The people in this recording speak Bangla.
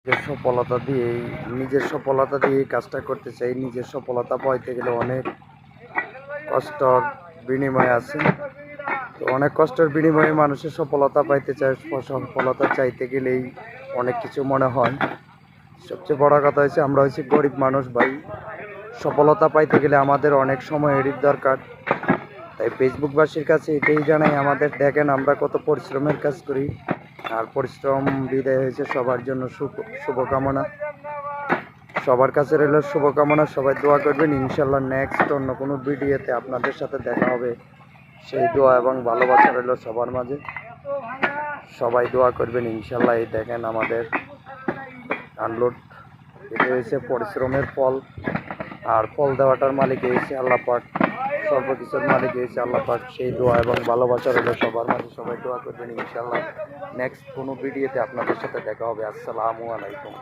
নিজের সফলতা দিয়ে এই কাজটা করতে চাই। নিজের সফলতা পাইতে গেলে অনেক কষ্টর বিনিময় আছে। তো অনেক কষ্টের বিনিময়ে মানুষের সফলতা পাইতে চায়। সফলতা চাইতে গেলেই অনেক কিছু মনে হয়। সবচেয়ে বড় কথা হচ্ছে আমরা হচ্ছে গরিব মানুষ ভাই। সফলতা পাইতে গেলে আমাদের অনেক সময়েরই দরকার। তাই ফেসবুকবাসীর কাছে এটাই জানাই, আমাদের দেখেন আমরা কত পরিশ্রমের কাজ করি, আর পরিশ্রম বিদায় হয়েছে সবার জন্য শুভকামনা। সবার কাছে রইল শুভকামনা, সবাই দোয়া করবেন। ইনশাল্লাহ নেক্সট অন্য কোনো ভিডিওতে আপনাদের সাথে দেখা হবে, সেই দোয়া এবং ভালোবাসা রইল সবার মাঝে। সবাই দোয়া করবেন ইনশাল্লাহ। এই দেখেন আমাদের আনলোড, এটা হয়েছে পরিশ্রমের ফল, আর ফল দেওয়াটার মালিক হয়েছে আল্লাহ পাক, সর্বকিছুর মালিক হয়েছে আল্লাহ পাক। সেই দোয়া এবং ভালোবাসা রইল সবার মাঝে, সবাই দোয়া করবেন ইনশাল্লাহ। নেক্সট কোনো ভিডিওতে আপনাদের সাথে দেখা হবে। আসসালামু আলাইকুম।